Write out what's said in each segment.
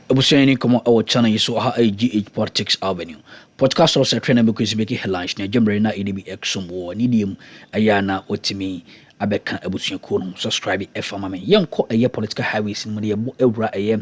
Ebusiani komo our channel yi so ha GH Politics Avenue. Podcast also trainer be quiz make headlines na jembre na EDB exum wo ni dim ayana otimi abeka ebusian ko no subscribe efama me yenko eye political highways mu de ewura eye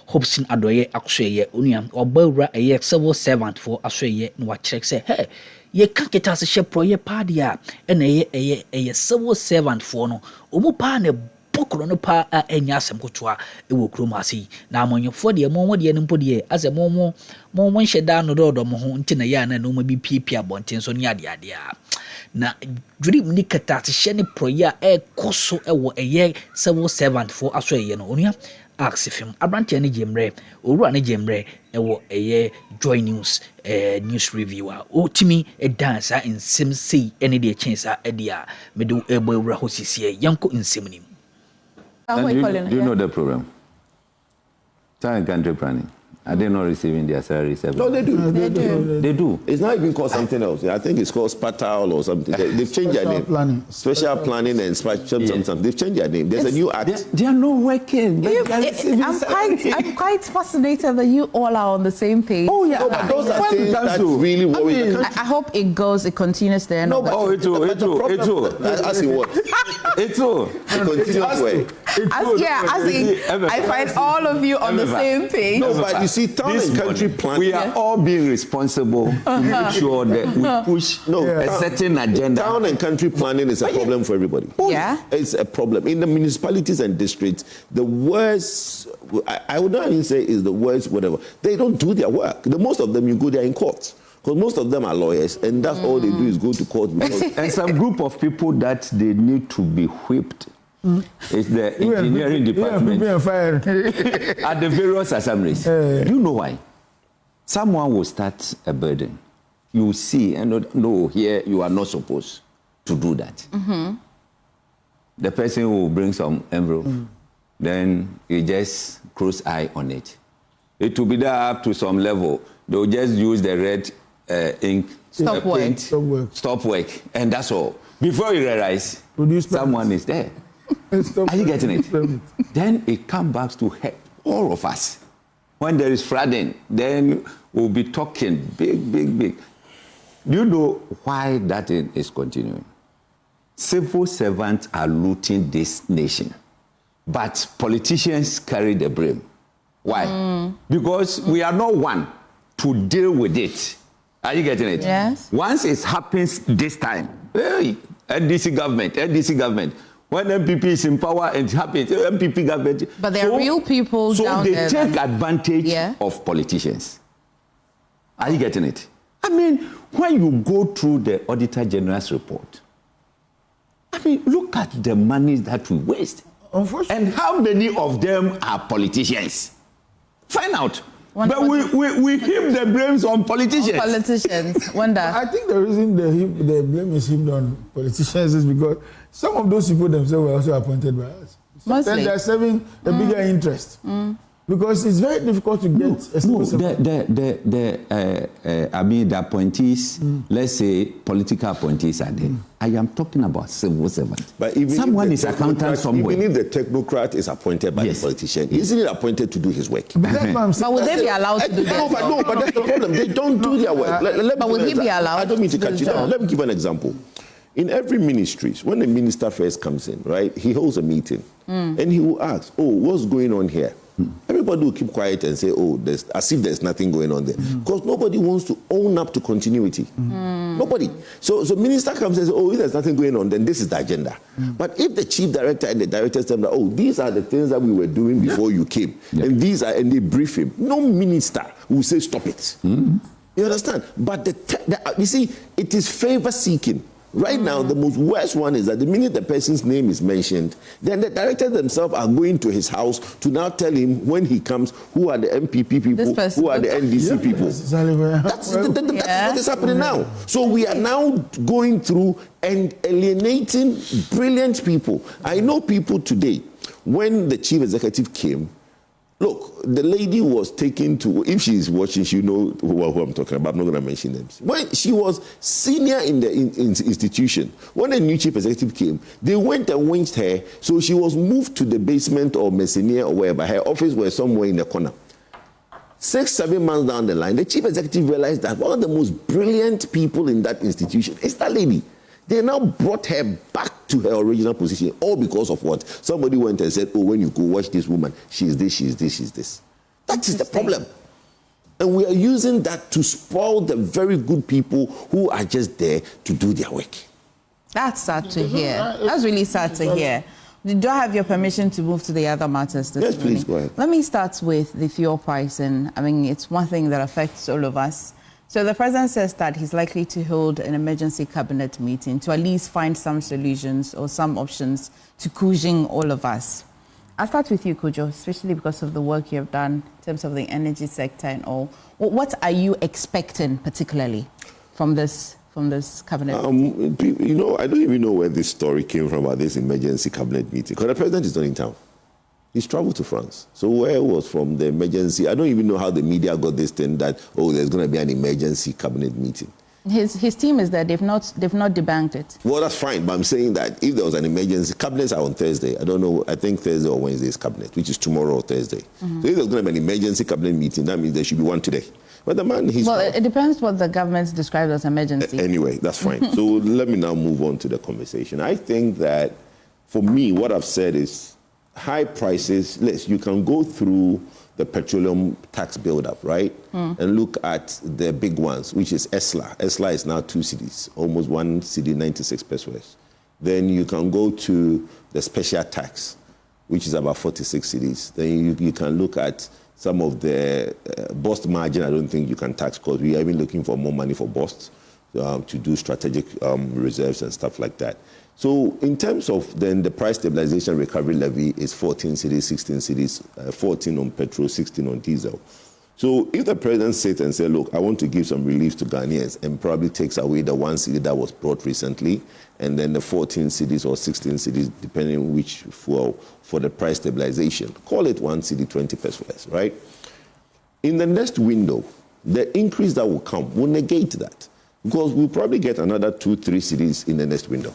Hopson Adorge aksoye onuam obawura eye civil servant for asoye no wa check say hey ye kaketa se she pro ye padia na eye civil servant for no omu pa na pokro no pa enya asem kotoa ewo krom ase na amonyefo de mo de ne mpode ase mo nheda no do mo ho nti na ya na no ma bi piepia bonten so ne ade na dream ni kata se she ne proya koso ewo eye civil servant for aso eye no onua axifim abrantia ne jemre owura ne jemre ewo eye joy news news reviewer otimi dance nsem sei ene de chance a dia medo ebo ewura hosisie yanko nsem nim. Do you know the program? Town and country planning. Are they not receiving their salaries? No, they do. They do. It's not even called something else. I think it's called Spatal or something. They've changed their name. Planning. Special planning and something. They've changed their name. There's a new act. They are not working. I'm quite fascinated that you all are on the same page. Oh yeah. No, but those are things that really worry. I hope it goes. There. No, but it's all. As in what? It's all. Continuous way. I find all of you on the same page. No, but you see, town and country planning. We are all being responsible to make sure that we push a certain agenda. Town and country planning is a problem for everybody. Yeah. It's a problem. In the municipalities and districts, the worst, I would not even say is the worst, whatever. They don't do their work. The most of them, you go there in court. Because most of them are lawyers, and that's all they do is go to court. And some group of people that they need to be whipped. It's the engineering department at the various assemblies. Do you know why? Someone will start a burden. You will see, and no, here you are not supposed to do that. Mm-hmm. The person will bring some envelope, then you just close eye on it. It will be there up to some level. They'll just use the red ink, stop work, and that's all. Before you realize, someone is there. Are you getting it? Then it comes back to help all of us. When there is flooding, then we'll be talking big. Do you know why that is continuing? Civil servants are looting this nation, but politicians carry the blame. Why? Because we are not one to deal with it. Are you getting it? Yes. Once it happens this time, hey, NDC government. When MPP is in power and it happens, MPP government. But there are real people down there. So they take advantage of politicians. Are you getting it? I mean, when you go through the Auditor General's report, I mean, look at the money that we waste. And how many of them are politicians? Find out. But we heap the blames on politicians. Wonder. I think the reason the blame is heaped on politicians is because some of those people themselves were also appointed by us. Then they are serving a bigger interest. Because it's very difficult to get the appointees, let's say political appointees are there. I am talking about civil servants. But even someone is accountant somewhere. Even if the technocrat is appointed by the politician, isn't it appointed to do his work? But would they be allowed to do that? No, but that's the problem. They don't do their work. But would he be allowed? I don't mean to cut you down. Let me give an example. In every ministry, when the minister first comes in, right, he holds a meeting and he will ask, what's going on here? Everybody will keep quiet and say, as if there's nothing going on there. Because nobody wants to own up to continuity. Nobody. So minister comes and says, if there's nothing going on, then this is the agenda. But if the chief director and the directors tell them, these are the things that we were doing before you came, and they brief him, no minister will say, stop it. You understand? But you see, it is favor seeking. Right now, the most worst one is that the minute the person's name is mentioned, then the directors themselves are going to his house to now tell him when he comes who are the MPP people, who are the NDC people. That's what is happening now. So we are now going through and alienating brilliant people. I know people today, when the chief executive came, look, the lady was taken to, if she's watching, she know who I'm talking about. I'm not going to mention names. When she was senior in the institution, when the new chief executive came, they went and winched her, so she was moved to the basement or mezzanine or wherever. Her office was somewhere in the corner. 6-7 months down the line, the chief executive realized that one of the most brilliant people in that institution is that lady. They now brought her back to her original position, all because of what? Somebody went and said, oh, when you go watch this woman, she's this, she's this, she's this. That is the problem. And we are using that to spoil the very good people who are just there to do their work. That's sad to hear. That's really sad to hear. Do I have your permission to move to the other matters this morning? Yes, please, go ahead. Let me start with the fuel pricing. I mean, it's one thing that affects all of us. So the president says that he's likely to hold an emergency cabinet meeting to at least find some solutions or some options to cushion all of us. I'll start with you, Kojo, especially because of the work you have done in terms of the energy sector and all. What are you expecting particularly from this cabinet meeting? You know, I don't even know where this story came from about this emergency cabinet meeting, because the president is not in town. He's traveled to France. So where was from the emergency? I don't even know how the media got this thing that, oh, there's going to be an emergency cabinet meeting. His team is there. They've not debanked it. Well, that's fine. But I'm saying that if there was an emergency, cabinets are on Thursday. I don't know. I think Thursday or Wednesday is cabinet, which is tomorrow or Thursday. Mm-hmm. So if there's going to be an emergency cabinet meeting, that means there should be one today. But the man, he's... Well, it depends what the government's described as emergency. Anyway, that's fine. So let me now move on to the conversation. I think that, for me, what I've said is high prices. You can go through the petroleum tax build-up, right? And look at the big ones, which is ESLA. ESLA is now 2 cities, almost 1 city, 96 pesos. Then you can go to the special tax, which is about 46 cities. Then you can look at some of the bust margin. I don't think you can tax, because we are even looking for more money for bust to do strategic reserves and stuff like that. So in terms of then the price stabilization recovery levy is 14 cities, 16 cities, 14 on petrol, 16 on diesel. So if the president sits and says, look, I want to give some relief to Ghanaians, and probably takes away the 1 city that was brought recently, and then the 14 cities or 16 cities, depending on which for the price stabilization, call it 1 city, 20 pesos, right? In the next window, the increase that will come will negate that, because we'll probably get another 2-3 cities in the next window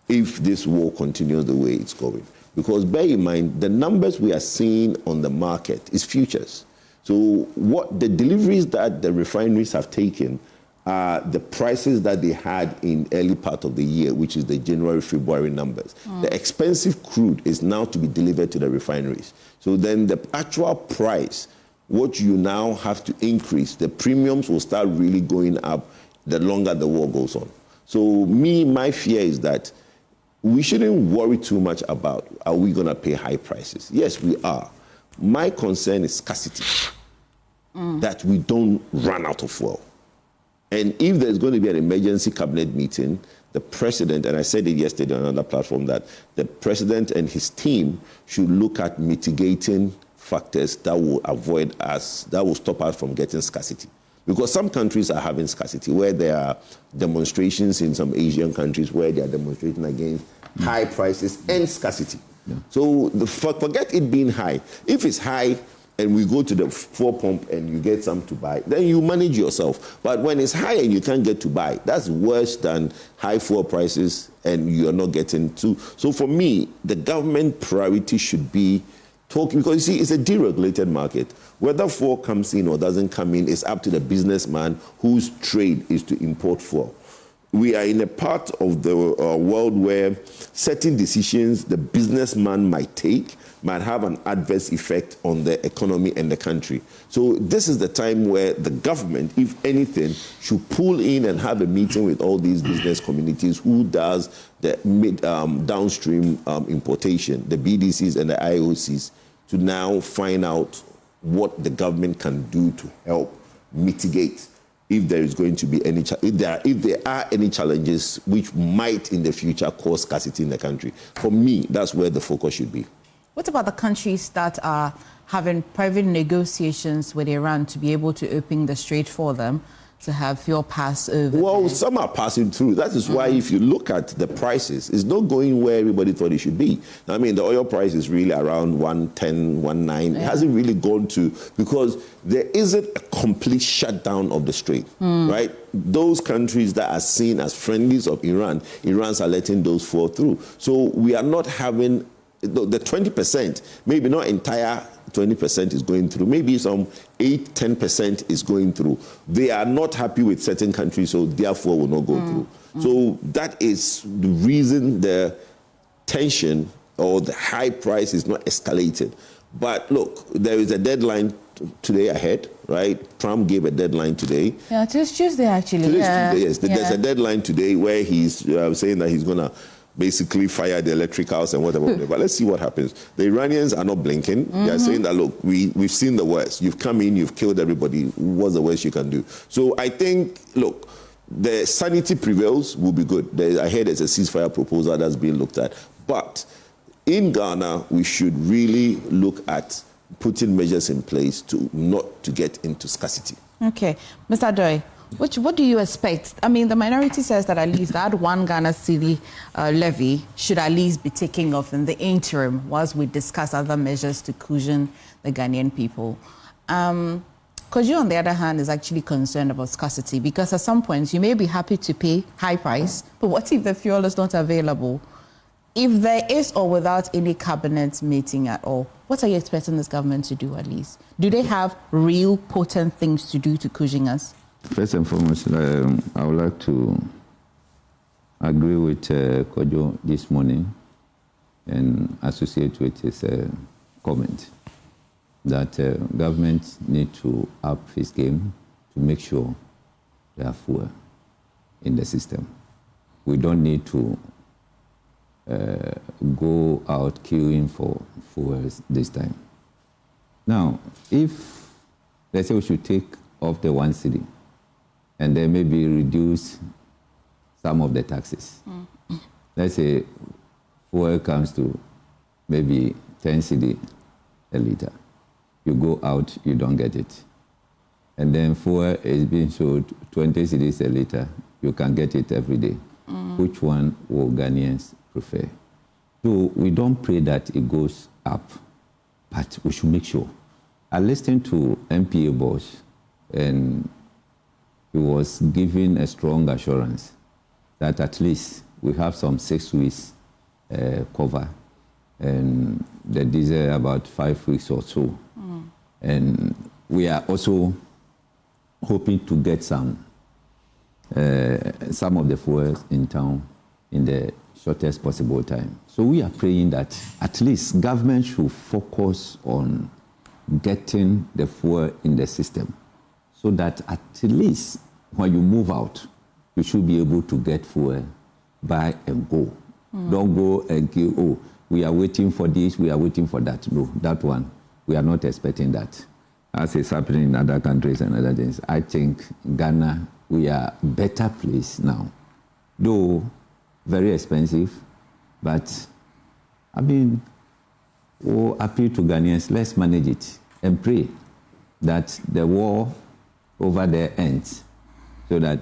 if this war continues the way it's going. Because bear in mind, the numbers we are seeing on the market is futures. So what the deliveries that the refineries have taken are the prices that they had in early part of the year, which is the January, February numbers. The expensive crude is now to be delivered to the refineries. So then the actual price, what you now have to increase, the premiums will start really going up the longer the war goes on. So my fear is that we shouldn't worry too much about, are we going to pay high prices? Yes, we are. My concern is scarcity, that we don't run out of fuel. And if there's going to be an emergency cabinet meeting, the president, and I said it yesterday on another platform, that the president and his team should look at mitigating factors that will stop us from getting scarcity. Because some countries are having scarcity, where there are demonstrations in some Asian countries where they are demonstrating against high prices and scarcity. Yeah. So forget it being high. If it's high and we go to the fuel pump and you get some to buy, then you manage yourself. But when it's high and you can't get to buy, that's worse than high fuel prices and you're not getting to. So for me, the government priority should be talking, because you see, it's a deregulated market. Whether fuel comes in or doesn't come in is up to the businessman whose trade is to import fuel. We are in a part of the world where certain decisions the businessman might take might have an adverse effect on the economy and the country. So this is the time where the government, if anything, should pull in and have a meeting with all these business communities who does the downstream importation, the BDCs and the IOCs, to now find out what the government can do to help mitigate if there is going to be any, if there are any challenges which might in the future cause scarcity in the country. For me, that's where the focus should be. What about the countries that are having private negotiations with Iran to be able to open the strait for them to have fuel pass over? Well, some are passing through. That is why if you look at the prices, it's not going where everybody thought it should be. I mean, the oil price is really around 110, 109. Yeah. It hasn't really gone to, because there isn't a complete shutdown of the strait, right? Those countries that are seen as friendlies of Irans are letting those fall through. So we are not having the 20%, maybe not entire 20% is going through. Maybe some 8-10% is going through. They are not happy with certain countries, so therefore will not go through. So that is the reason the tension or the high price is not escalated. But look, there is a deadline today ahead, right? Trump gave a deadline today. Yeah, today's Tuesday, actually. Tuesday, yes. There's a deadline today where he's saying that he's going to basically fire the electric house and whatever. But let's see what happens. The Iranians are not blinking. They are saying that, look, we've seen the worst. You've come in, you've killed everybody. What's the worst you can do? So I think, look, the sanity prevails will be good. I heard there's a ceasefire proposal that's being looked at. But in Ghana, we should really look at putting measures in place to not to get into scarcity. Okay. Mr. Adorge, what do you expect? I mean, the minority says that at least that one Ghana cedi levy should at least be taking off in the interim whilst we discuss other measures to cushion the Ghanaian people. Because you, on the other hand, is actually concerned about scarcity, because at some points you may be happy to pay high price, but what if the fuel is not available? If there is or without any cabinet meeting at all, what are you expecting this government to do at least? Do they have real potent things to do to cushion us? First and foremost, I would like to agree with Kojo this morning and associate with his comment that government need to up his game to make sure they are full in the system. We don't need to go out queuing for fuels this time. Now, if, let's say we should take off the one cedi and then maybe reduce some of the taxes. Let's say fuel comes to maybe 10 cedi a liter. You go out, you don't get it. And then fuel is being sold 20 cedis a liter. You can get it every day. Which one will Ghanaians prefer? So we don't pray that it goes up, but we should make sure. I listened to MPA boss, and he was giving a strong assurance that at least we have some 6 weeks cover, and the diesel about 5 weeks or so. And we are also hoping to get some of the fuels in town in the shortest possible time. So we are praying that at least government should focus on getting the fuel in the system so that at least when you move out, you should be able to get fuel, buy and go. Don't go and go, oh, we are waiting for this, we are waiting for that. No, that one, we are not expecting that. As is happening in other countries and other things, I think Ghana, we are better placed now. Though very expensive, but I mean, appeal to Ghanaians, let's manage it and pray that the war over there ends so that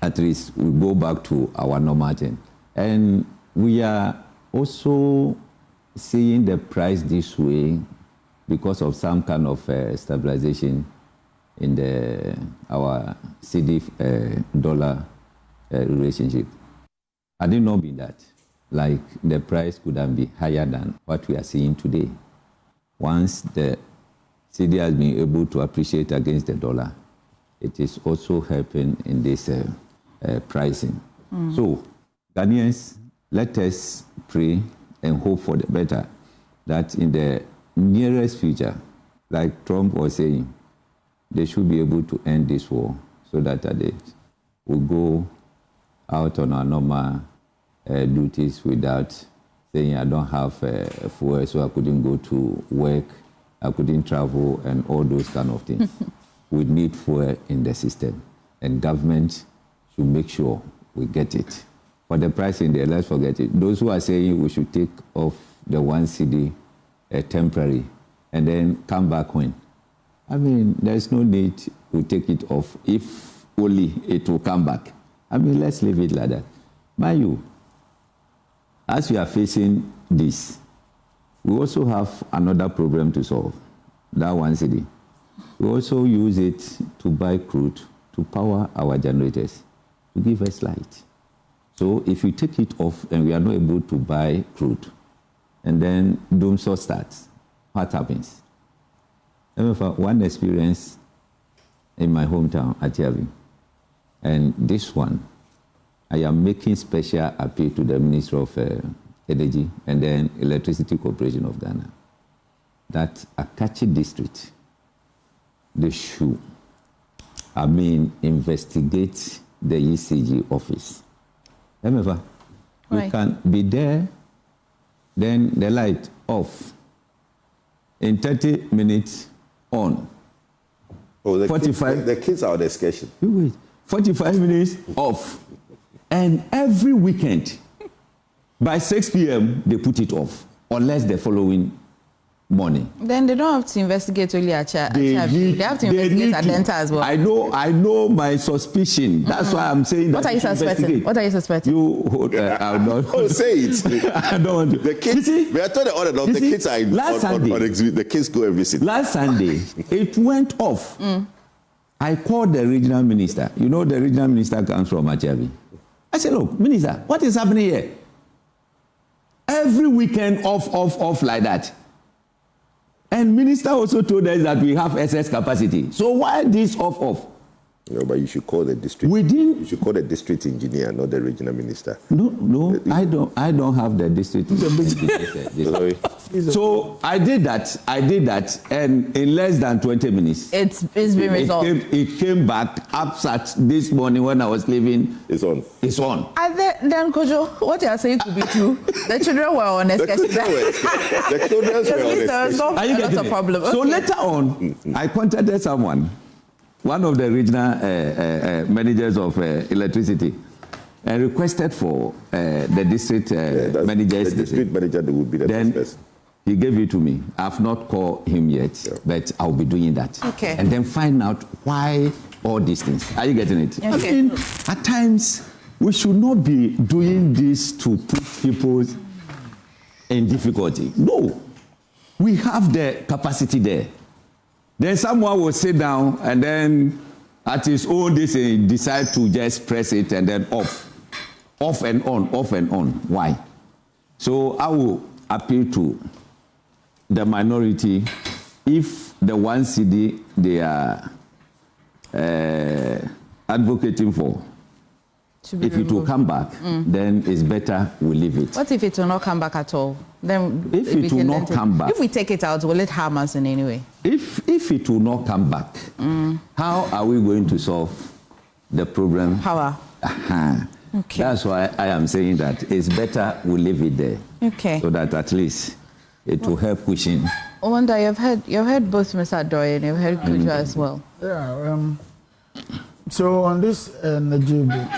at least we go back to our normal thing. And we are also seeing the price this way because of some kind of stabilization in our cedi dollar relationship. Had it not been that, like the price could have been higher than what we are seeing today. Once the cedi has been able to appreciate against the dollar, it is also helping in this pricing. So, Ghanaians, let us pray and hope for the better, that in the nearest future, like Trump was saying, they should be able to end this war so that we go out on our normal duties without saying I don't have fuel, so I couldn't go to work, I couldn't travel, and all those kind of things. We need fuel in the system, and government should make sure we get it. For the pricing there, let's forget it. Those who are saying we should take off the one cedi temporary and then come back when? I mean, there's no need to take it off if only it will come back. I mean, let's leave it like that. Mind you, as we are facing this, we also have another problem to solve, that one cedi. We also use it to buy crude to power our generators, to give us light. So if we take it off and we are not able to buy crude, and then doomsday starts, what happens? One experience in my hometown, Atiabi, and this one, I am making special appeal to the Minister of Energy and then Electricity Corporation of Ghana that Akachi District, they should, investigate the ECG office. Remember, we can be there, then the light off. In 30 minutes on. Oh, the 45. The kids are on excursion. Wait, 45 minutes off. And every weekend, by 6 p.m., they put it off, unless the following morning. Then they don't have to investigate only they have to investigate Adenta as well. I know my suspicion. That's why I'm saying that. What are you suspecting? What are you suspecting? I'll not. Oh, say it. I don't want to. The kids, we are told on and off. The kids are on exhibit. The kids go and visit. Last Sunday, it went off. I called the regional minister. You know, the regional minister comes from Achabi. I said, look, minister, what is happening here? Every weekend off like that. And minister also told us that we have excess capacity. So why this off? No, but you should call the district. You should call the district engineer, not the regional minister. No, I don't have the district engineer. So I did that, and in less than 20 minutes, it's been resolved. It came back upset this morning when I was leaving. It's on. And then, Kojo, what you are saying could be true. The children were on excursion. The children were on excursion. Are you getting it? Problem. So later on, I contacted someone, one of the regional managers of electricity, and requested for the district managers. The district manager would be the best person. He gave it to me. I've not called him yet, but I'll be doing that. Okay. And then find out why all these things. Are you getting it? Okay. At times, we should not be doing this to put people in difficulty. No. We have the capacity there. Then someone will sit down and then at his own decide to just press it and then off and on. Why? So I will appeal to the minority. If the one CD they are advocating for, if it will come back, then it's better we leave it. What if it will not come back at all? Then if it will not come back, if we take it out, will it harm us in any way? If it will not come back, how are we going to solve the problem? Power. Okay. That's why I am saying that it's better we leave it there. Okay. So that at least it will help pushing. Wanda, you've heard both Mr. Adorge and you've heard Kujo as well. Yeah. So on this energy bill,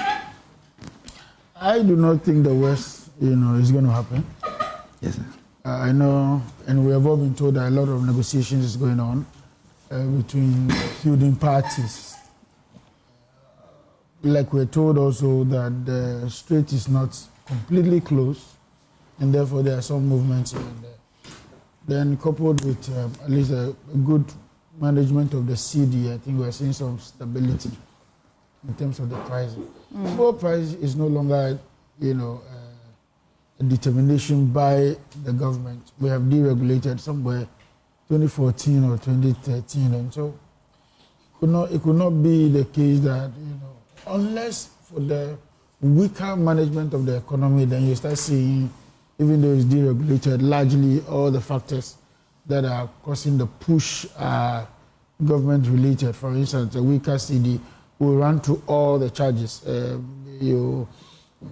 I do not think the worst, is going to happen. Yes, sir. I know, and we have all been told that a lot of negotiations is going on between feuding parties. Like we're told also that the strait is not completely closed, and therefore there are some movements here and there. Then coupled with at least a good management of the CD, I think we're seeing some stability in terms of the pricing. Fuel price is no longer, a determination by the government. We have deregulated somewhere 2014 or 2013, and so it could not be the case that, unless for the weaker management of the economy, then you start seeing, even though it's deregulated, largely all the factors that are causing the push are government-related. For instance, a weaker CD will run through all the charges.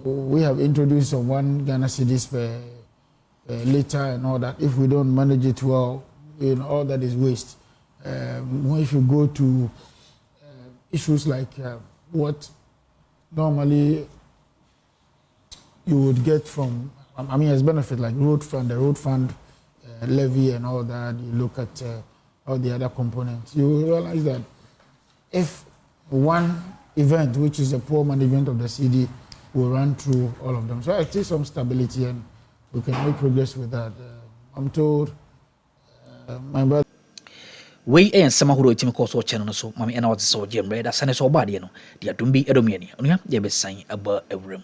We have introduced some 1 Ghana cedis per liter and all that. If we don't manage it well, all that is waste. If you go to issues like what normally you would get from, as benefit like the road fund levy and all that, you look at all the other components, you realize that if one event, which is the poor management of the CD, will run through all of them. So I see some stability and we can make progress with that. I'm told my brother. We ain't some who do cause channel so mammy and all the so JMD that Sunday so body, the Dumbi Edomiani, yeah, be saying about a room.